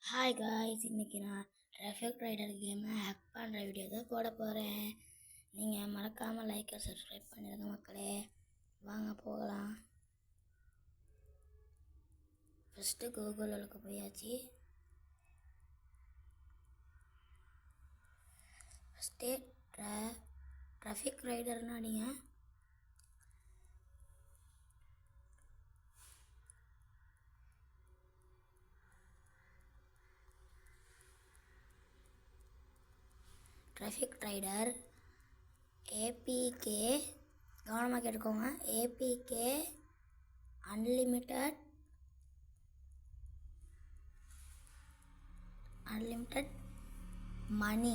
Hi guys, இன்றைக்கி நான் traffic rider கேமை ஹேக் பண்ணுற வீடியோ தான் போட போகிறேன். நீங்கள் மறக்காமல் லைக் அண்ட் சப்ஸ்கிரைப் பண்ணிடுங்க மக்களே. வாங்க போகலாம். ஃபஸ்ட்டு கூகுளுக்கு போயாச்சு. ஃபஸ்ட்டு டிராஃபிக் ரைடர்னா நீங்கள் டிராஃபிக் ரைடர் ஏபிகே கவனமாக கேட்டுக்கோங்க. ஏபிகே அன்லிமிட்டட் மணி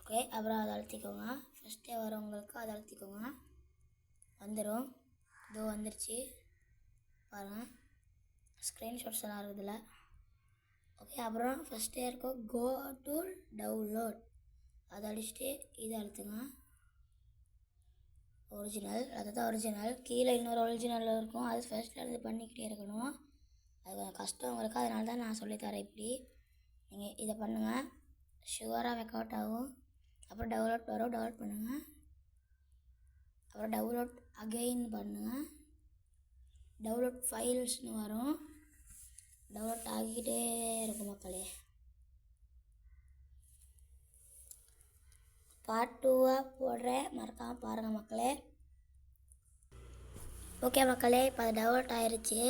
ஓகே. அப்புறம் அதை அழுத்திக்கோங்க. ஃபஸ்ட்டே வரவங்களுக்கு அதை அழுத்திக்கோங்க, வந்துடும். இதோ வந்துருச்சு பாருங்கள், ஸ்க்ரீன்ஷாட்ஸ் எல்லாம் இருக்குதுல்ல. ஓகே. அப்புறம் ஃபஸ்ட்டே இருக்கும் கோ டு டவுன்லோட், அதை அடிச்சுட்டு இதை அழுத்துங்க. ஒரிஜினல், அதுதான் ஒரிஜினல். கீழே இன்னொரு ஒரிஜினல் இருக்கும், அது ஃபஸ்ட்டில் இருந்து பண்ணிக்கிட்டே இருக்கணும். அது கொஞ்சம் கஷ்டம் உங்களுக்கு, அதனால தான் நான் சொல்லித்தரேன். இப்படி நீங்கள் இதை பண்ணுங்கள், ஷுவராக ரெக்கார்ட் ஆகும். அப்புறம் டவுன்லோட் வரும், டவுன்லோட் பண்ணுங்கள். அப்புறம் டவுன்லோட் அகெயின் பண்ணுங்கள். டவுன்லோட் ஃபைல்ஸ்னு வரும், டவுன்லோட் ஆகிக்கிட்டே இருக்கும் மக்களே. பார்ட் 2வாக போடுறேன், மறக்காமல் பாருங்கள் மக்களே. ஓகே மக்களே, இப்போ அது டவுன்லோட் ஆகிருச்சு.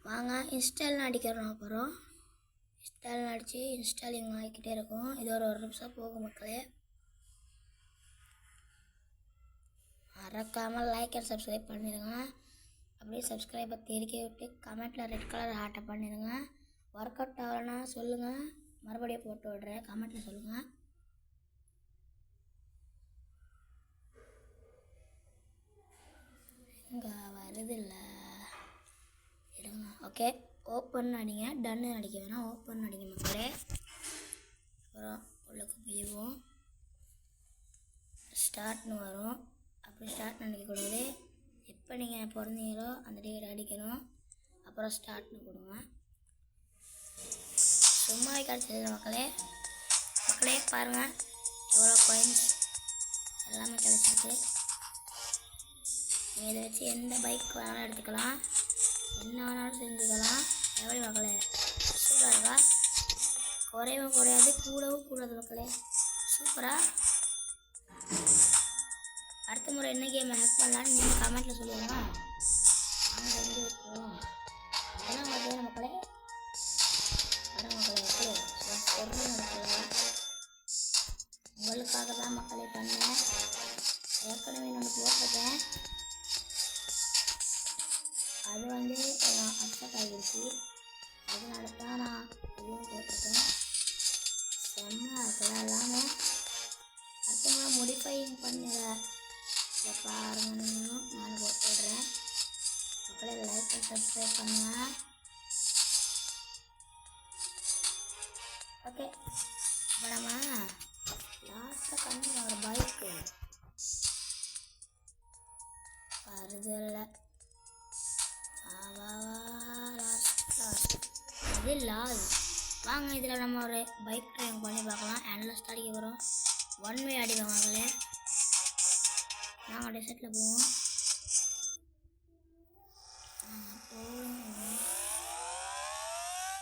வாங்க இன்ஸ்டால்னு அடிக்கிறோம். அப்புறம் இன்ஸ்டால்னு அடித்து இன்ஸ்டாலிங் ஆகிக்கிட்டே இருக்கும். இது ஒரு நிமிஷம் போகும் மக்களே. மறக்காமல் லைக் அண்ட் சப்ஸ்கிரைப் பண்ணிடுங்க. அப்படியே சப்ஸ்கிரைபை தெரிக்க விட்டு கமெண்ட்டில் ரெட் கலர் ஹார்ட்டை பண்ணிடுங்க. ஒர்க் அவுட் ஆகலைன்னா சொல்லுங்கள், மறுபடியும் போட்டு விட்றேன், கமெண்ட்டில் சொல்லுங்கள். இங்கே வருதில்ல, இருங்க. ஓகே, ஓப்பன் அடிங்க, டன்னு அடிக்க வேணாம், ஓப்பன் அடிங்க மக்களே. அப்புறம் உள்ளுக்கு போயிடுவோம். ஸ்டார்ட்னு வரும், அப்படி ஸ்டார்ட் நினைக்கக்கூடாது. எப்போ நீங்கள் பிறந்தீங்களோ அந்த டேட் அடிக்கணும். அப்புறம் ஸ்டார்ட்னு கொடுங்க. சும்மாவே கிடச்சிது மக்களே. பாருங்கள் எவ்வளோ காயின்ஸ் எல்லாமே கிடச்சிருக்கு. நீங்கள் இதை வச்சு எந்த பைக் வேணாலும் எடுத்துக்கலாம், என்ன வேணாலும் செஞ்சுக்கலாம். எப்படி மக்களே, சூப்பராக இருக்கா? குறையவும் குறையாது, கூடவும் கூடாது மக்களே. சூப்பராக. அடுத்த முறை என்ன கேம் ஹேக் பண்ணலான்னு நீங்கள் கமெண்ட்டில் சொல்லுங்க. நாங்கள் செஞ்சு வைக்கிறோம். அதெல்லாம் பார்த்தீங்கன்னா மக்களே, வர மக்களே உங்களுக்காக தான் மக்களே பண்ணேன். ஏற்கனவே நான் போட்டிருக்கேன், அது அப்செட் ஆகிடுச்சு. அதனால தான் நான் இதையும் போட்டிருக்கேன். செம்மையாக இருக்கலாம் எல்லாமே. அடுத்த முறை மோடிஃபைங் பண்ணுங்க பாருங்க. நான் போட்டு விடுறேன் மக்களே. லைக் அண்ட் சப்ஸ்கிரைப் பண்ணுங்க. ஓகே, இப்போ நம்ம லாஸ்ட்டாக பண்ணி ஒரு பைக்கு வருதில்ல. அது லால். வாங்க இதில் நம்ம ஒரு பைக் ட்ரைவ் பண்ணி பார்க்கலாம். ஹேண்ட்லெஸ் அடிக்க போகிறோம், ஒன் வே அடிக்க வாங்கலே. நாங்கள் டெசர்ட்டில் போவோம்.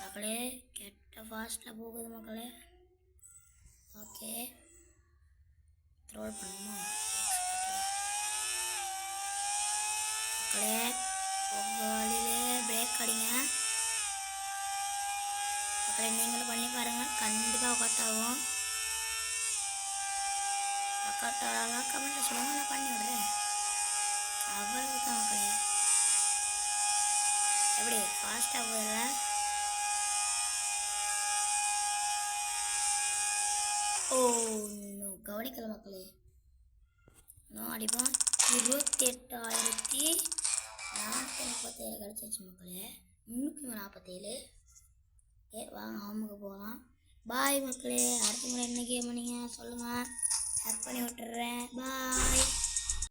மக்களே கெட்ட ஃபாஸ்ட்டில் போகுது மக்களே. ஓகே, த்ரோல் பண்ணுமா மக்களே. உங்கள் வழியிலே பிரேக் அடிங்க மக்களே. நீங்களும் பண்ணி பாருங்கள், கண்டிப்பாக ஒர்க் ஆகும். ஒர்க் ஆகலாம் கமெண்ட்டில் சொல்லுங்கள், நான் பண்ணி விடுறேன். அவ்வளவு தான் மக்களே. எப்படி ஃபாஸ்ட்டாக போயிடல. ஓ இன்னும் கவனிக்கல மக்களே. இன்னும் அடிப்போம். 28,437 கிடச்சிருச்சு மக்களே. 347. ஓகே, வாங்க ஹோமுக்கு போகலாம். பாய் மக்களே. அடுத்த முறை என்ன கேம் நீங்கள் சொல்லுங்கள், ஹேக் பண்ணி விட்டுறேன். பாய்.